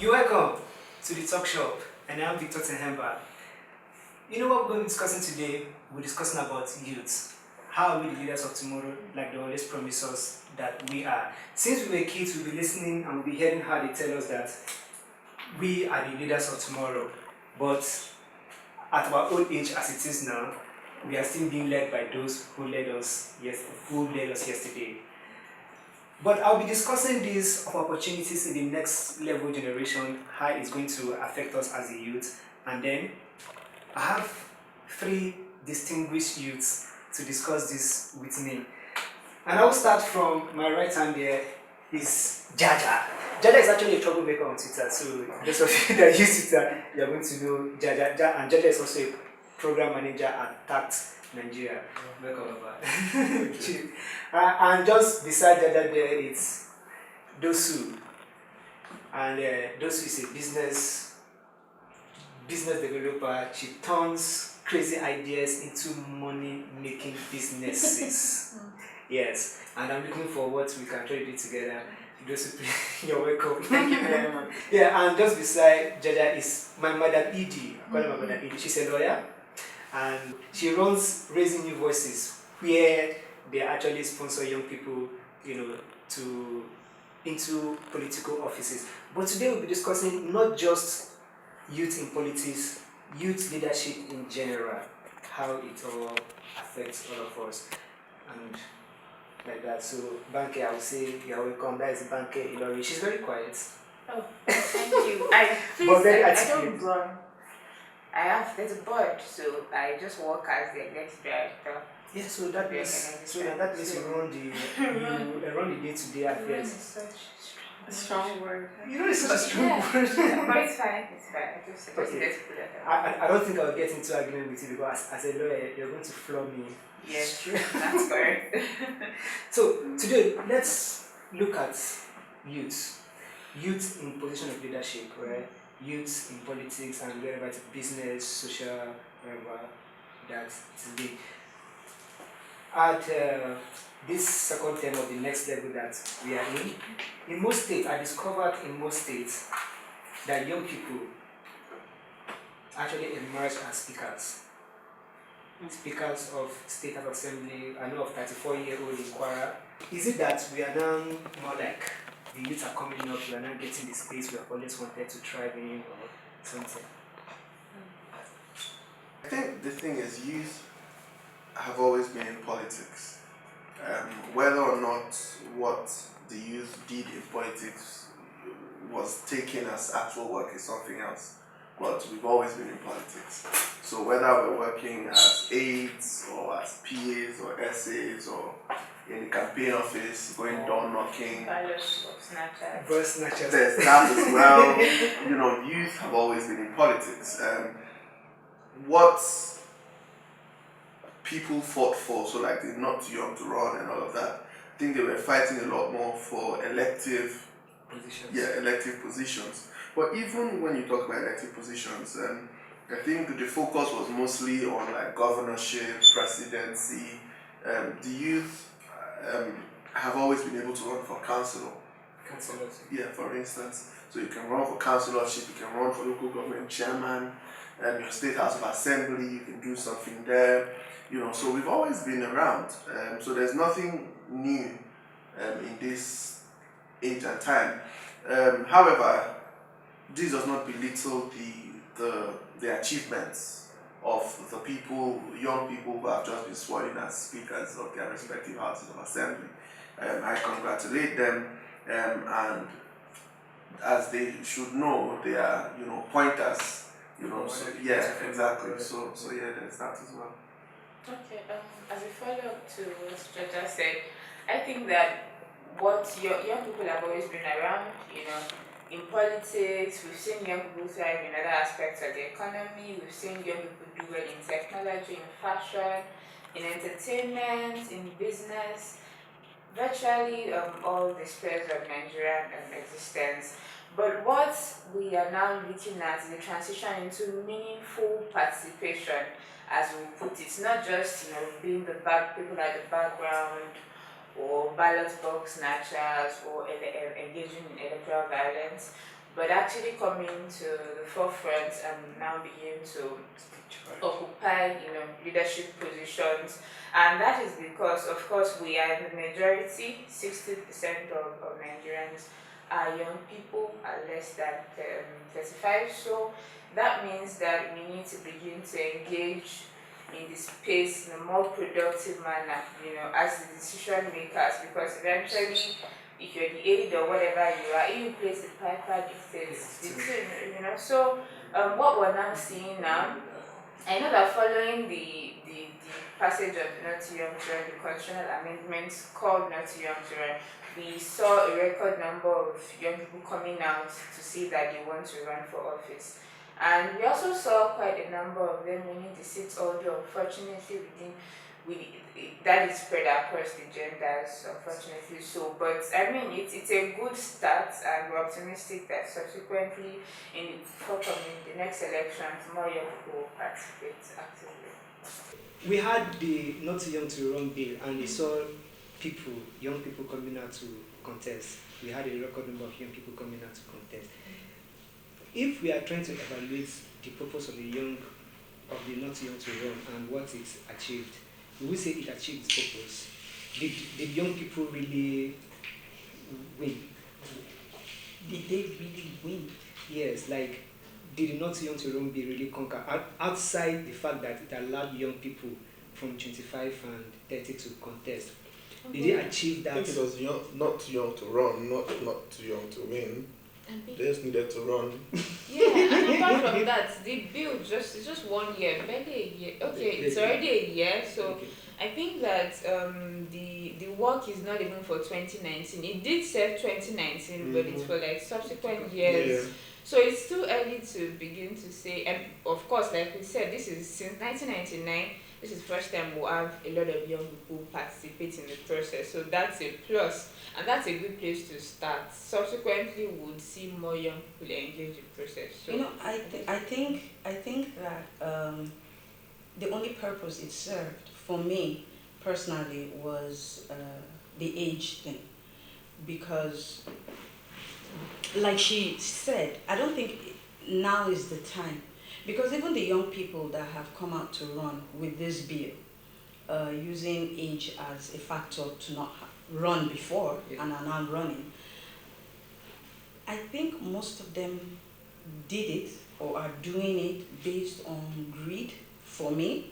You're welcome to the talk shop, and I'm Victor Tenhemba. You know what we're going to be discussing today? We're discussing about youth. How are we the leaders of tomorrow, like they always promise us that we are? Since we were kids, we'll be listening and we'll be hearing how they tell us that we are the leaders of tomorrow. But at our old age as it is now, we are still being led by those who led us yesterday. But I'll be discussing these opportunities in the next level generation, how it's going to affect us as a youth. And then I have three distinguished youths to discuss this with me. And I'll start from my right hand there is Jaja. Jaja is actually a troublemaker on Twitter, so those of you that use Twitter, you're going to know Jaja. And Jaja is also a program manager at Tact Nigeria. Welcome over. And just beside Jaja there is Dosu. And Dosu is a business developer. She turns crazy ideas into money-making businesses. Yes, and I'm looking forward to we can try to do it together. Dosu, you're welcome. Thank you very much. Yeah, and just beside Jaja is my mother Edie. I call her my mother Edie. She's a lawyer, and she runs Raising New Voices, where they actually sponsor young people, into political offices. But today we'll be discussing not just youth in politics, youth leadership in general, how it all affects all of us, and like that. So, Banke, I would say you're welcome. That is Banke Ilori. She's very quiet. Oh, thank you. I don't run. There's a board, so I just work as the next director. Yeah, so that means you run the day-to-day affairs. It's such a strong word. It's such a strong word. But it's fine. I just Okay. get to put it I don't think I'll get into argument with you because as a lawyer, you're going to floor me. Yes, that's correct. So today, let's look at youth. Youth in position of leadership, right? Youth in politics and wherever it's business, social, wherever that it be. At this second term of the next level that we are in most states, I discovered in most states that young people actually emerge as speakers. Speakers of state of assembly. I know of 34-year-old in Kwara. Is it that we are now more like the youth are coming up, we are now getting the space we have always wanted to thrive in or something? I think the thing is youth have always been in politics. Whether or not what the youth did in politics was taken as actual work is something else. But we've always been in politics. So whether we're working as aides or as PAs or SAs or in the campaign office, going door knocking, Birth snatchers. there's that as well. Youth have always been in politics. What people fought for, so like they're not too young to run and all of that, I think they were fighting a lot more for elective positions. But even when you talk about elective positions, I think the focus was mostly on like governorship, presidency. The youth have always been able to run for councillor. Councillors. Yeah, for instance. So you can run for councillorship, you can run for local government chairman, your state house of assembly, you can do something there. So we've always been around. So there's nothing new in this age and time. However, this does not belittle the achievements of the young people who have just been sworn in as speakers of their respective houses of assembly. I congratulate them, and as they should know, they are pointers. So yeah, exactly. So yeah, there's that as well. Okay. As a follow-up to what Jaja said, I think that what young people have always been around, in politics, we've seen young people thrive in other aspects of the economy, we've seen young people do well in technology, in fashion, in entertainment, in business, virtually all the spheres of Nigerian existence. But what we are now looking at is the transition into meaningful participation, as we put it, not just being the people at the background or ballot box snatchers or engaging in electoral violence, but actually coming to the forefront and now begin to occupy, leadership positions. And that is because, of course, we are the majority. 60% of Nigerians are young people, are less than 35. So that means that we need to begin to engage in the space in a more productive manner, as the decision makers, because eventually, if you're the aide or whatever you are, if you place the piper dictates the tune, So what we're now seeing now, I know that following the passage of the Not Too Young to Run, the constitutional amendments called Not Too Young to Run, we saw a record number of young people coming out to say that they want to run for office. And we also saw quite a number of them winning the seats, although unfortunately that is spread across the genders, unfortunately so. But I mean, it's a good start, and we're optimistic that subsequently in the forthcoming, the next elections, more young people will participate actively. We had the Not Too Young to Run bill, and we saw young people coming out to contest. We had a record number of young people coming out to contest. If we are trying to evaluate the purpose of the Not Too Young to Run and what it's achieved, we will say it achieved its purpose. Did young people really win? Did they really win? Yes, like, did the Not Too Young to Run bill really conquer, outside the fact that it allowed young people from 25 and 30 to contest? Did they achieve that? I think it was not too young to run, not too young to win. They just needed to run. Yeah, and apart from that, the bill it's just 1 year, barely a year. Okay, it's already a year, so Okay. I think that the work is not even for 2019. It did serve 2019, but it's for like subsequent years. Yeah. So it's too early to begin to say. And of course, like we said, this is since 1999. This is the first time we'll have a lot of young people participate in the process. So that's a plus, and that's a good place to start. Subsequently, we'll see more young people engage in the process. So I think that the only purpose it served for me personally was the age thing, because, like she said, I don't think now is the time, because even the young people that have come out to run with this bill, using age as a factor to not run before and are now running, I think most of them did it or are doing it based on greed, for me,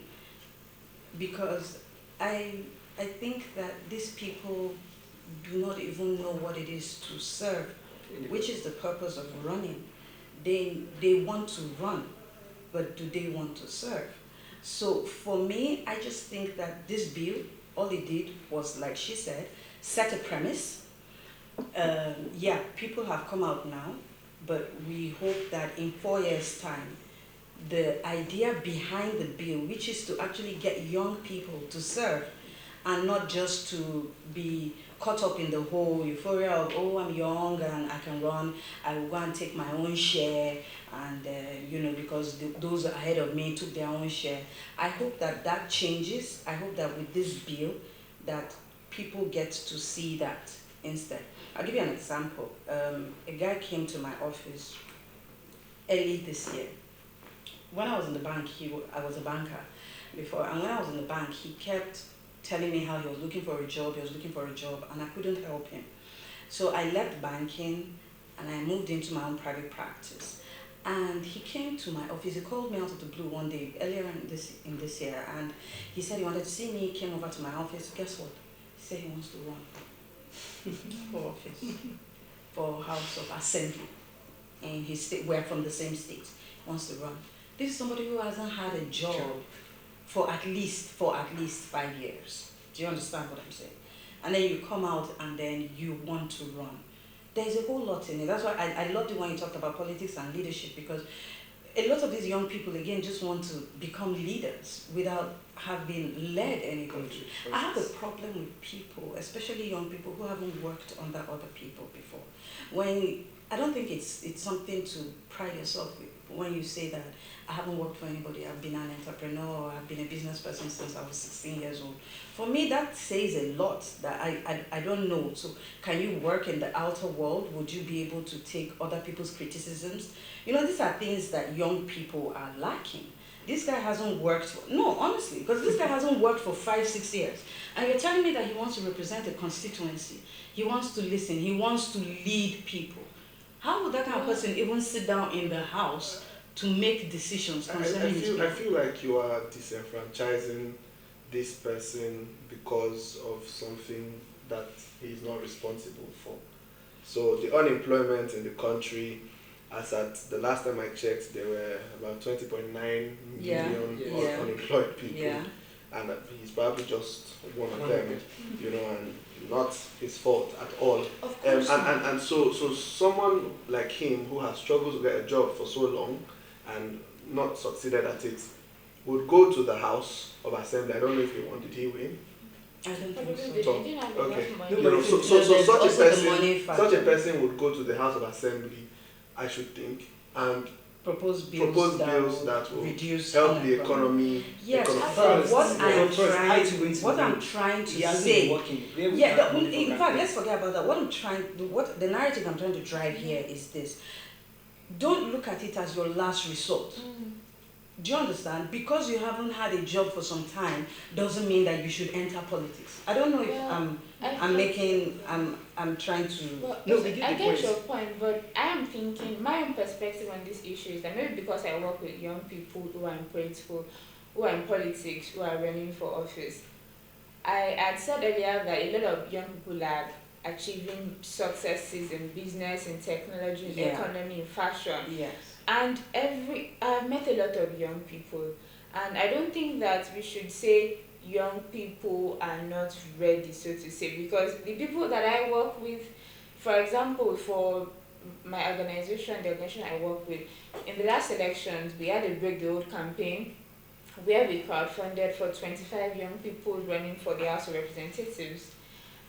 because I think that these people do not even know what it is to serve, which is the purpose of running. They want to run, but do they want to serve? So for me, I just think that this bill, all it did was, like she said, set a premise. Yeah, people have come out now, but we hope that in 4 years' time, the idea behind the bill, which is to actually get young people to serve and not just to be caught up in the whole euphoria of, oh, I'm young and I can run, I will go and take my own share, and because those ahead of me took their own share. I hope that changes. I hope that with this bill that people get to see that instead. I'll give you an example. A guy came to my office early this year. When I was in the bank, I was a banker before, and when I was in the bank, he kept telling me how he was looking for a job, and I couldn't help him. So I left banking and I moved into my own private practice. And he came to my office. He called me out of the blue one day earlier in this year, and he said he wanted to see me. He came over to my office. Guess what? He said he wants to run for office, for House of Assembly in his state. We're from the same state. He wants to run. This is somebody who hasn't had a job for at least 5 years. Do you understand what I'm saying? And then you come out and then you want to run. There's a whole lot in it. That's why I loved it when you talked about politics and leadership, because a lot of these young people, again, just want to become leaders without having led anybody. I have a problem with people, especially young people who haven't worked under other people before. I don't think it's something to pride yourself with. when you say that I haven't worked for anybody, I've been an entrepreneur, or I've been a business person since I was 16 years old. For me, that says a lot that I don't know. So can you work in the outer world? Would you be able to take other people's criticisms? You know, these are things that young people are lacking. This guy hasn't worked for, no, honestly, because this guy hasn't worked for 5-6 years. And you're telling me that he wants to represent a constituency. He wants to listen. He wants to lead people. How would that kind of person even sit down in the house to make decisions concerning his people? I feel like you are disenfranchising this person because of something that he is not responsible for. So the unemployment in the country, as at the last time I checked, there were about 20.9 million unemployed people. Yeah. And he's probably just one of them, you know, and not his fault at all. Of course. And so someone like him who has struggled to get a job for so long and not succeeded at it would go to the House of Assembly. I don't know if he won. Did he win? I don't think so. Okay. No, You know, but so there's such a person would go to the House of Assembly, I should think, and propose bills that will reduce help the unemployment. economy. Yes, economic but growth. what I'm trying to say, in fact, let's forget about that. What the narrative I'm trying to drive here is this: don't look at it as your last resort. Do you understand? Because you haven't had a job for some time doesn't mean that you should enter politics. I don't know if I'm trying to. Well, No, I get your point, but I am thinking my own perspective on this issue is that maybe because I work with young people who are in political, who are in politics, who are running for office. I had said earlier that a lot of young people are achieving successes in business, in technology, in economy, in fashion. Yes. And I've met a lot of young people, and I don't think that we should say young people are not ready, so to say, because the people that I work with, for example, for my organization, the organization I work with, in the last elections, we had a Break the Old campaign where we crowdfunded for 25 young people running for the House of Representatives.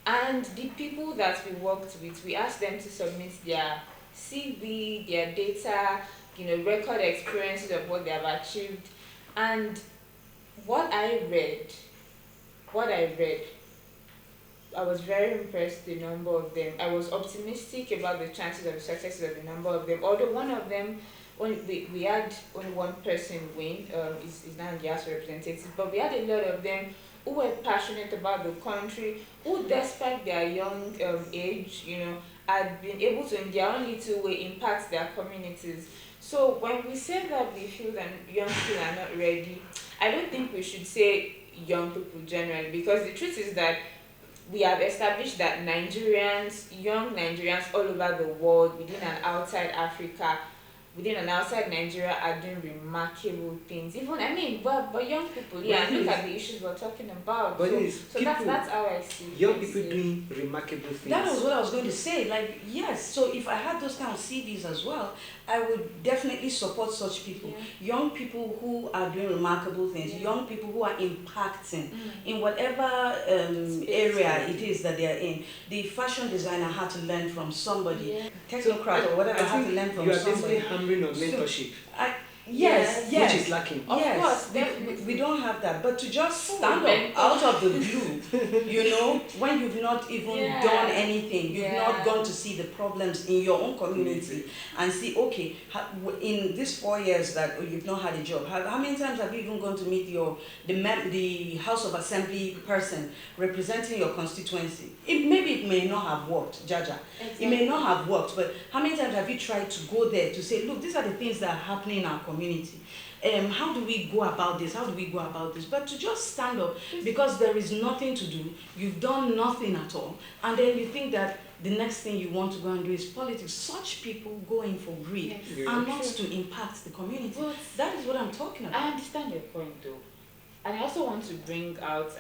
And the people that we worked with, we asked them to submit their CV, their data, record experiences of what they have achieved. And what I read, I was very impressed with the number of them. I was optimistic about the chances of the success of the number of them. Although one of them, we had only one person win, is now in the House of Representatives, but we had a lot of them who were passionate about the country, who despite their young age, had been able to, in their own little way, impact their communities. So when we say that we feel that young people are not ready, I don't think we should say young people generally, because the truth is that we have established that young Nigerians all over the world, within and outside Africa, within and outside Nigeria, are doing remarkable things. But young people, look at the issues we're talking about. But so that's how I see it. Young people doing remarkable things. That was what I was going to say. Like, yes, so if I had those kind of CVs as well, I would definitely support such people. Yeah. Young people who are doing remarkable things, young people who are impacting in whatever area it is that they are in. The fashion designer had to learn from somebody, technocrat or whatever, had to learn from you are somebody. basically hammering on mentorship. Yes. Which is lacking. Of course, we don't have that. But to just stand up out of the blue, when you've not even done anything, you've not gone to see the problems in your own community and see, okay, in these 4 years that you've not had a job, how many times have you even gone to meet the House of Assembly person representing your constituency? Maybe it may not have worked, Jaja. Exactly. It may not have worked, but how many times have you tried to go there to say, look, these are the things that are happening in our community? How do we go about this? How do we go about this? But to just stand up because there is nothing to do, you've done nothing at all, and then you think that the next thing you want to go and do is politics. Such people go in for greed and not to impact the community. Well, that is what I'm talking about. I understand your point though. And I also want to bring out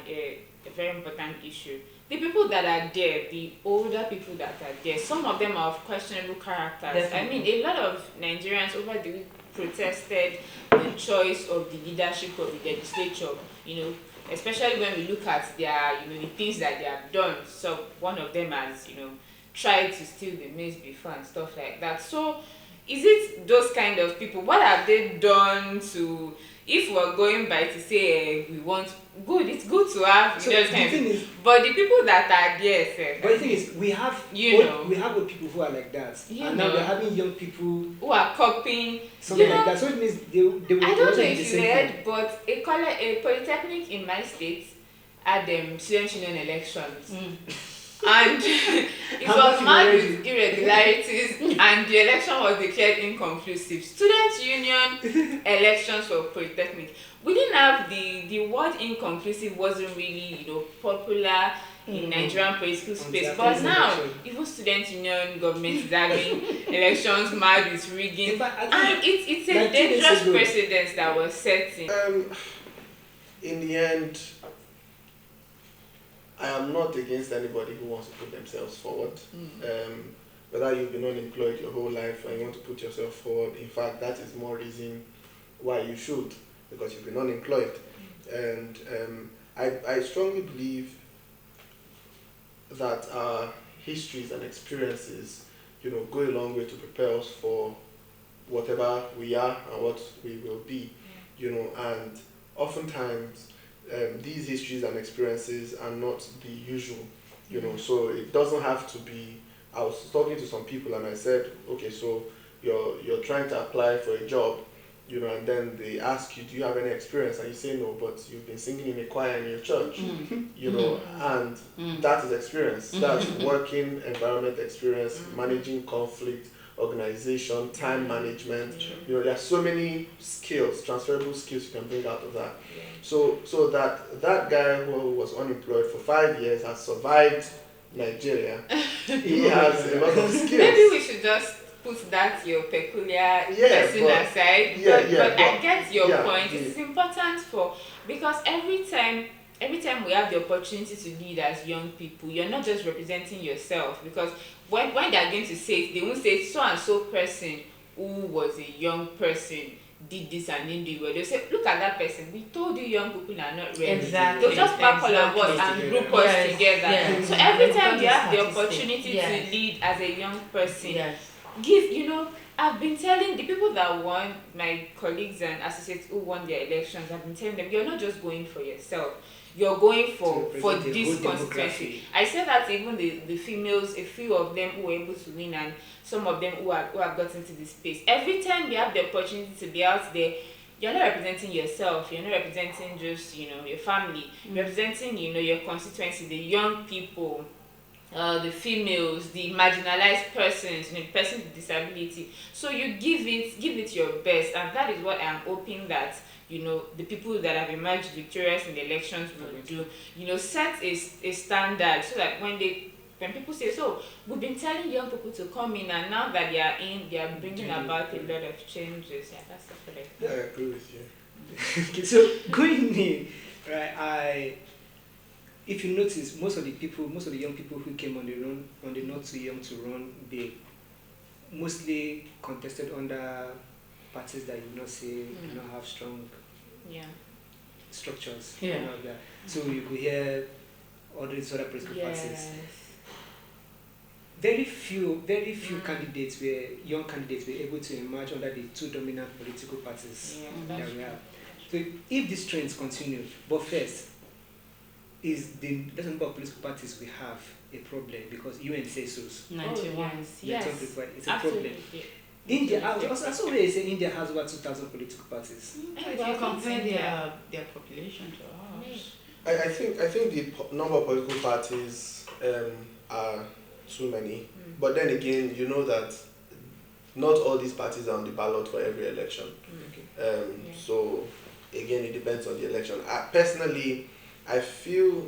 a very important issue. The people that are there, the older people that are there, some of them are of questionable characters. Definitely. A lot of Nigerians over the week protested the choice of the leadership of the legislature, especially when we look at their, the things that they have done. So one of them has, tried to steal the maize before and stuff like that. So is it those kind of people? What have they done to, if we're going by to say we want good, it's good to have So those the kind of thing people. is, But the people that are there, sef, but the thing is, we have You know. we have old people who are like that, You and now know. we're having young people who are copying, something you know, like that. So it means they will I don't also know do the if you same thing. heard, but a polytechnic in my state had student union elections. And it How was much marked irregularity? with irregularities and the election was declared inconclusive. Student union elections for polytechnic. We didn't have the word inconclusive wasn't really, popular in Nigerian political space. Until But after this now, election. even student union government is having elections mad with rigging. In fact, I And think it's a like 2 days dangerous ago- precedent that was setting. In the end, I am not against anybody who wants to put themselves forward. Whether you've been unemployed your whole life and you want to put yourself forward, in fact, that is more reason why you should, because you've been unemployed. And I strongly believe that our histories and experiences, go a long way to prepare us for whatever we are and what we will be, and oftentimes these histories and experiences are not the usual, so it doesn't have to be. I was talking to some people and I said, okay, so you're trying to apply for a job, and then they ask you, do you have any experience? And you say no, but you've been singing in a choir in your church, and that is experience. That's working environment experience, managing conflict, organization, time management. There are so many skills, transferable skills you can bring out of that. So that guy who was unemployed for 5 years has survived Nigeria. He has a lot of skills. Maybe we should just put that your peculiar person aside. But I get your point. It's important because every time we have the opportunity to lead as young people, you're not just representing yourself, because when they're going to say it, they won't say so and so person who was a young person did this and didn't do it well. They'll say, look at that person, we told you young people are not ready. Exactly. They'll just pack all of us and group us together. Yes. So every time Because you have the it's statistic. opportunity Yes. to lead as a young person, Yes. I've been telling the people that won, my colleagues and associates who won their elections, I've been telling them, you're not just going for yourself, you're going for represent the this whole constituency. demography. I said that even the females, a few of them who were able to win, and some of them who have gotten to this space. Every time you have the opportunity to be out there, you're not representing yourself, you're not representing just, your family, you're representing, your constituency, the young people, the females, the marginalized persons, persons with disability. So you give it your best, and that is what I'm hoping that the people that have emerged victorious in the elections will do. Set a standard, so that when people say, so we've been telling young people to come in, and now that they are in, they are bringing about a lot of changes. Yeah, that's the correct. I agree with you. Okay, so going in, right, if you notice, most of the young people who came on the not too young to run, they mostly contested under parties that you not say do not have strong structures. Yeah. Like that. So you could hear all these other political parties. Very few young candidates were able to emerge under the two dominant political parties that we have. So if these trends continue, but first, is the number of political parties we have a problem? Because UN says so. 91. Yes. It's a problem. India, I saw where they say India has over 2,000 political parties. If you compare their population to ours. I think the number of political parties are too many. But then again, you know that not all these parties are on the ballot for every election. So again, it depends on the election. Personally, I feel,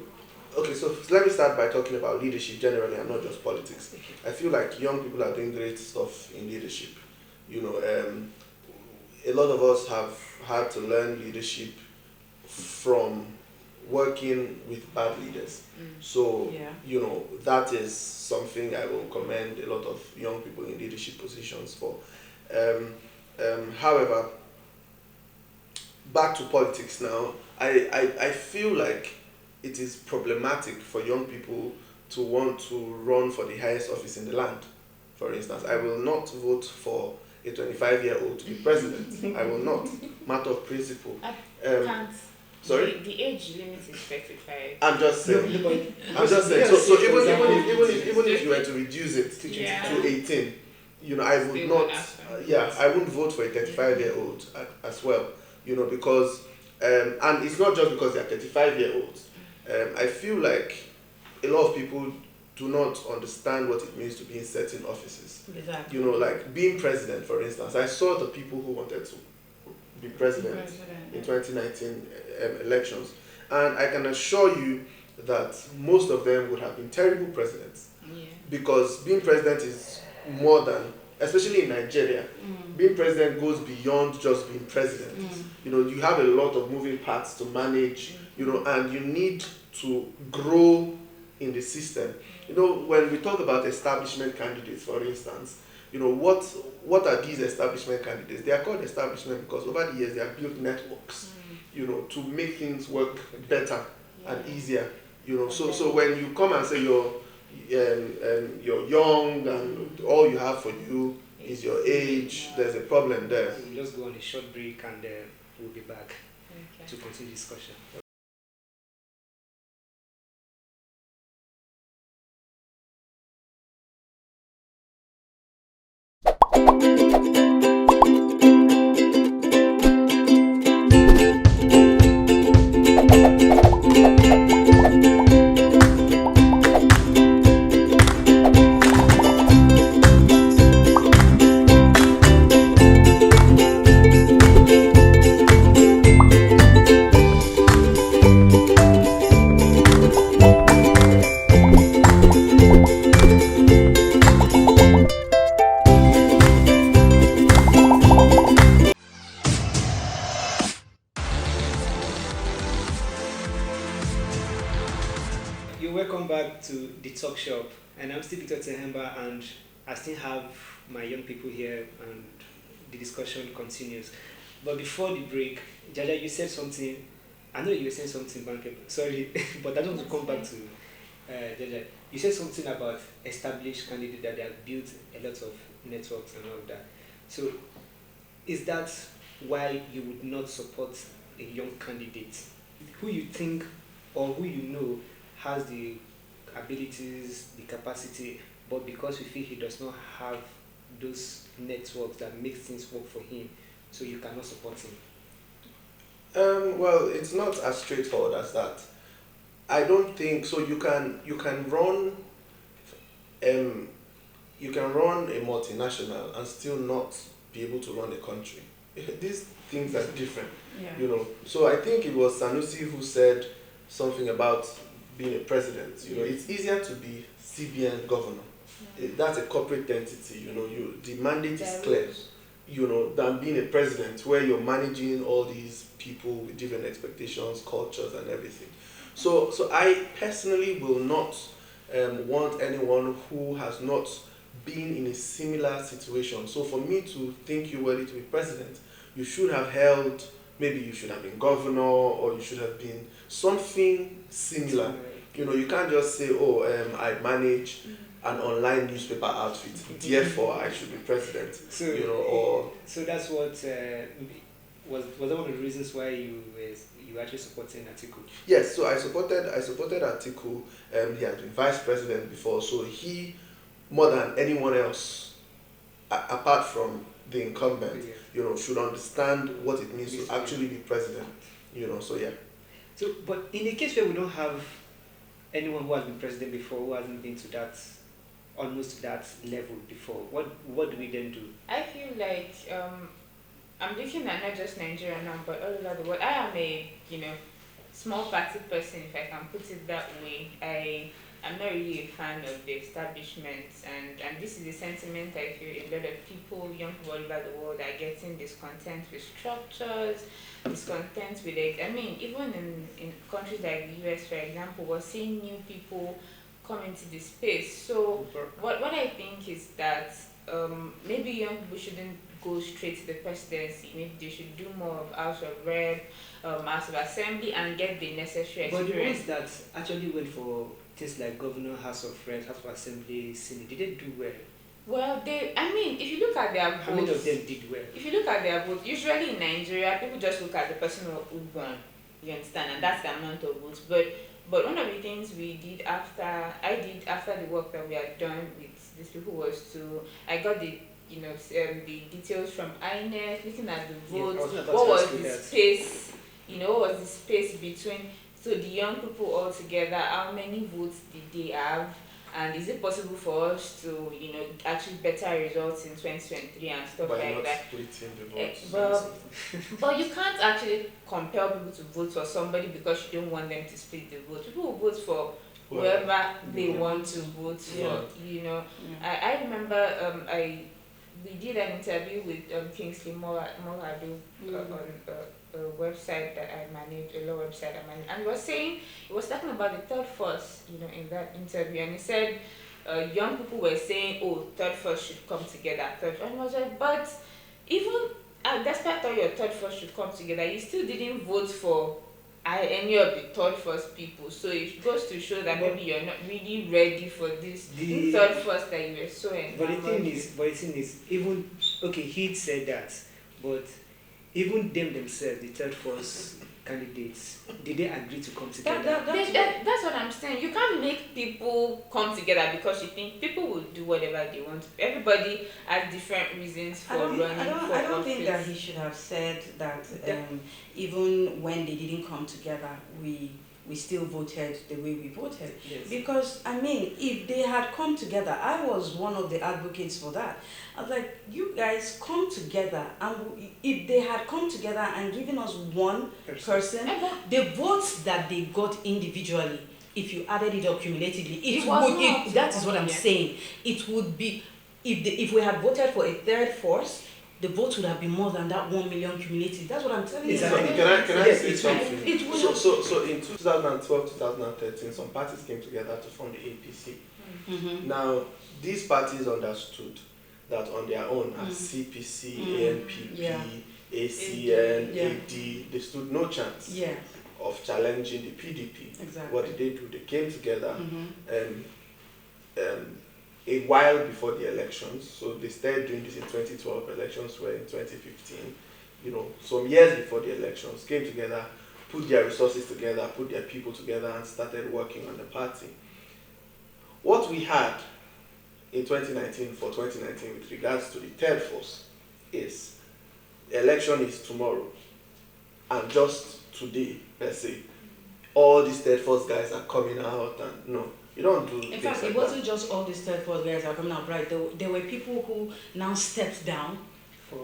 okay, so let me start by talking about leadership generally and not just politics. I feel like young people are doing great stuff in leadership. A lot of us have had to learn leadership from working with bad leaders. So, that is something I will commend a lot of young people in leadership positions for. However, back to politics now, I feel like it is problematic for young people to want to run for the highest office in the land. For instance, I will not vote for a 25-year-old to be president. I will not. Matter of principle. Can't. Sorry? The age limit is 35. I'm just saying. No, but I'm just saying. yes, So for even example, if you were to reduce it Yeah. to 18, I would Still not. would happen. I wouldn't vote for a 35-year-old as well. Because and it's not just because they're 35-year-olds. I feel like a lot of people do not understand what it means to be in certain offices. Exactly. Like being president, for instance. I saw the people who wanted to be president in 2019 elections, and I can assure you that most of them would have been terrible presidents, Yeah. because being president is more than, especially in Nigeria, being president goes beyond just being president. You have a lot of moving parts to manage, and you need to grow in the system. When we talk about establishment candidates, for instance, what are these establishment candidates? They are called establishment because over the years they have built networks, to make things work better and easier. So when you come and say you're young and all you have for you is your age, there's a problem there. we'll just go on a short break and we'll be back Okay. to continue discussion. You're welcome back to the talk shop, and I'm still Victor Tehemba, and I still have my young people here, and the discussion continues. But before the break, Jaja, you said something. I know you were saying something, bankable. Sorry, but I don't want to come back to Jaja. You said something about established candidates that they have built a lot of networks and all of that. So, is that why you would not support a young candidate who you think or who you know has the abilities, the capacity, but because you feel he does not have those networks that makes things work for him, so you cannot support him? Well, it's not as straightforward as that. I don't think so. You can run a multinational and still not be able to run a country. These things are different, Yeah. So I think it was Sanusi who said something about being a president. It's easier to be CBN governor. That's a corporate entity. The mandate is clear. Than being a president where you're managing all these people with different expectations, cultures, and everything. So I personally will not want anyone who has not been in a similar situation. So for me to think you're worthy to be president, you should have held, maybe you should have been governor, or you should have been something similar. You can't just say, I manage an online newspaper outfit, therefore I should be president. So that's what was that one of the reasons why you were actually supporting Atiku? Yes, so I supported Atiku. He has been vice president before, so he, more than anyone else, apart from the incumbent, should understand what it means to actually be president. So yeah. So, but in a case where we don't have anyone who has been president before, who hasn't been to that, almost to that level before, what do we then do? I feel like I'm looking at not just Nigeria now, but all over the world. I am a small party person, if I can put it that way. I'm not really a fan of the establishment, and this is the sentiment I feel a lot of people, young people all over the world, are getting discontent with structures, discontent with it. I mean, even in countries like the US, for example, we're seeing new people come into the space. So what I think is that maybe young people shouldn't go straight to the presidency. Maybe they should do more of House of Rep, House of Assembly, and get the necessary experience. But the ones that actually went for things like governor, House of Reps, House of Assembly, Senate, did they do well? Well, I mean, if you look at their How many of votes, them did well? if you look at their votes, usually in Nigeria, people just look at the person who won. You understand, and that's the amount of votes. But one of the things I did after the work that we had done with these people was I got the details from INEC, looking at the Yeah, I votes. was about What to was ask you the that. space? What was the space between the young people all together? How many votes did they have? And is it possible for us to, achieve better results in 2023 and stuff By like not that? splitting the votes. Well, but you can't actually compel people to vote for somebody because you don't want them to split the vote. People will vote for whoever they want to vote for. Yeah. I remember we did an interview with Kingsley Moradu on a website that I manage, a law website I manage, and he was talking about the third force, in that interview, and he said young people were saying, oh, third force should come together, and I was like, but even despite all your third force should come together, you still didn't vote for any of the third force people, so it goes to show that maybe you're not really ready for this third force that you were so enamored with. But the thing is, even okay, he said that, but even them themselves, the third force candidates, did they agree to come together? That's what I'm saying. You can't make people come together because you think people will do whatever they want. Everybody has different reasons for running for I don't office. think that he should have said that even when they didn't come together, we still voted the way we voted. Yes. Because, I mean, if they had come together, I was one of the advocates for that. I was like, you guys come together, and if they had come together and given us one person, the votes that they got individually, if you added it up cumulatively, that is what I'm saying. It would be, if we had voted for a third force, the votes would have been more than that 1 million cumulative. That's what I'm telling Exactly. you. Can I say something? It would So in 2012, 2013, some parties came together to form the APC. Mm-hmm. Now, these parties understood that on their own, as CPC, ANPP, ACN, AD, they stood no chance of challenging the PDP. Exactly. What did they do? They came together a while before the elections. So they started doing this in 2012. Elections were in 2015. Some years before the elections, came together, put their resources together, put their people together, and started working on the party. What we had in 2019 with regards to the third force is election is tomorrow, and just today, let's say, all these third force guys are coming out, and no, you don't do. In fact, it wasn't just all these third force guys are coming out, right? There were people who now stepped down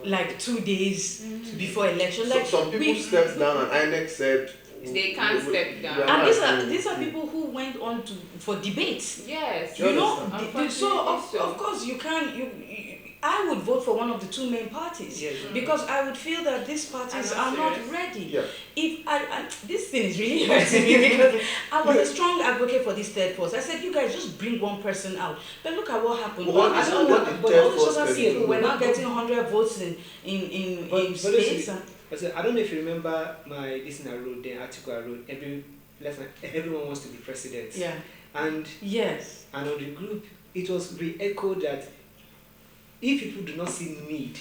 like 2 days before election. So some people stepped down, and INEC said they can't step down. And these are people who went on for debates. Yes. So of course you can't. I would vote for one of the two main parties because I would feel that these parties are not ready. Yeah. If this thing is really hurting me because I was a strong advocate for this third force. I said, you guys just bring one person out. But look at what happened. But all these other people were not getting 100 votes in states. I don't know if you remember this article I wrote. Everyone wants to be president. Yeah. And on the group, it was re-echoed that if people do not see need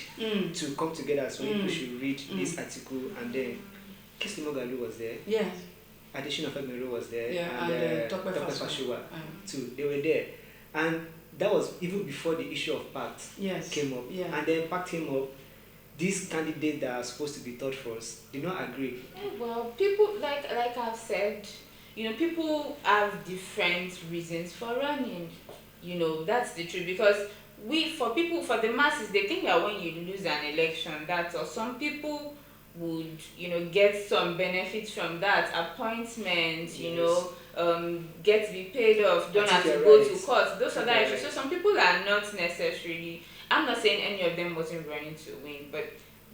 to come together, so people should read this article, and then Kingsley Moghalu was there. Yes. Addition of Emiro was there. Yeah, and Dr. Fashowa too. They were there. And that was even before the issue of PACT came up. Yeah. And then PACT came up. These candidates that are supposed to be third force did not agree. Well, people, like I've said, people have different reasons for running. That's the truth, because for the masses, they think that when you lose an election, that's all. Some people would, get some benefits from that, appointment, get to be paid off, don't have to go to court. Those are the issues. So some people are not necessarily, I'm not saying any of them wasn't running to win, but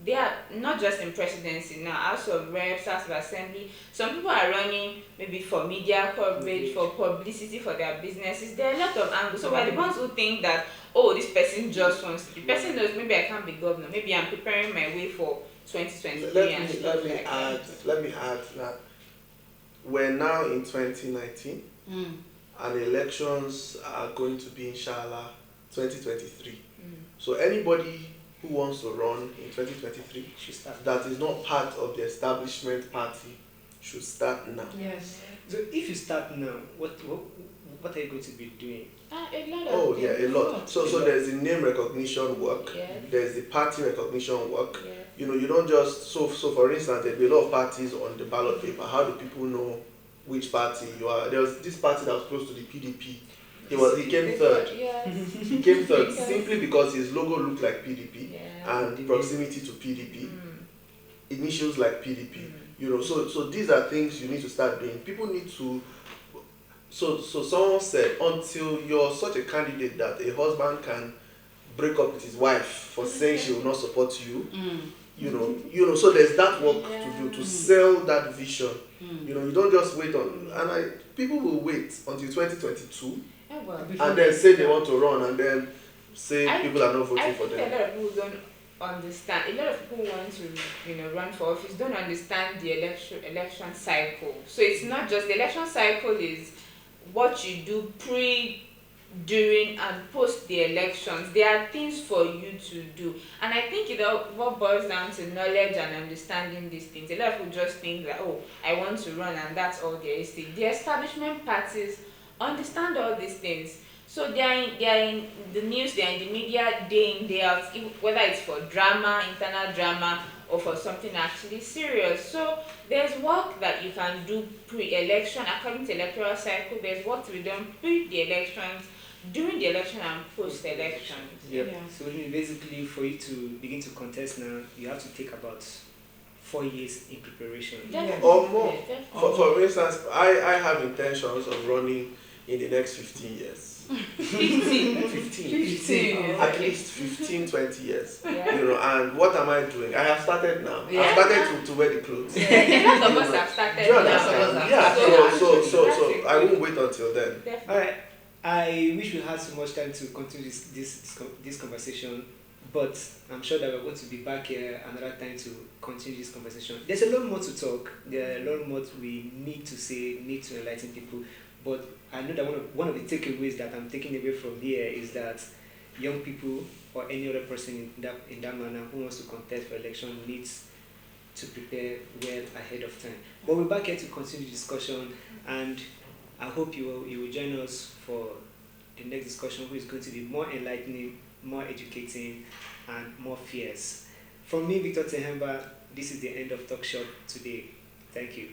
they are not just in presidency now, House of Reps, House of Assembly. Some people are running maybe for media coverage, for publicity for their businesses. There are a lot of angles. So we're the ones who think that, oh, this person just wants to be. The person knows maybe I can't be governor, maybe I'm preparing my way for 2023 and stuff like that. Let me add that we're now in 2019 and elections are going to be, inshallah, 2023. So anybody who wants to run in 2023 Should start. that is not part of the establishment party should start now. Yes. So if you start now, what are you going to be doing? A lot of Oh yeah, a things. lot. So A lot. there's the name recognition work. Yes. There's the party recognition work. Yes. You know, you don't just so for instance, there'll be a lot of parties on the ballot paper. How do people know which party you are? There was this party that was close to the PDP. He came third. Yes. He came third Because- simply because his logo looked like PDP Yeah. and proximity to PDP, initials like PDP. Mm. You know, so these are things you need to start doing. People need to. So someone said, until you're such a candidate that a husband can break up with his wife for saying she will not support you, you know, so there's that work to do to sell that vision. You know, you don't just wait on, and people will wait until 2022 Yeah, well, and then say they want to run and then say people are not voting I for think them. a lot of people don't understand. A lot of people want to, run for office, don't understand the election cycle. So it's not just the election cycle is what you do pre, during, and post the elections. There are things for you to do, and I think what boils down to knowledge and understanding these things. A lot of people just think that, oh, I want to run and that's all there is to it. The establishment parties understand all these things. So they are in the news, they are in the media day in, day out, whether it's for drama, internal drama, or for something actually serious. So there's work that you can do pre-election, according to electoral cycle. There's work to be done pre the elections, during the election, and post-election. Yep. Yeah. So basically, for you to begin to contest now, you have to take about 4 years in preparation. Definitely. Or more. Definitely. For instance, I have intentions of running in the next 15 years. 15. At least 15, 20 years. Yeah. You know, and what am I doing? I have started now. Yeah. I've started to wear the clothes. A lot of You us know, have started. Do you now. understand? Yeah. So I won't wait until then. Definitely. All right. I wish we had so much time to continue this conversation, but I'm sure that we're going to be back here another time to continue this conversation. There's a lot more to talk. There are a lot more we need to say, need to enlighten people. But I know that one of the takeaways that I'm taking away from here is that young people or any other person in that manner who wants to contest for election needs to prepare well ahead of time. But we're back here to continue the discussion, and I hope you will join us for the next discussion, which is going to be more enlightening, more educating, and more fierce. From me, Victor Tehemba, this is the end of Talk Shop today. Thank you.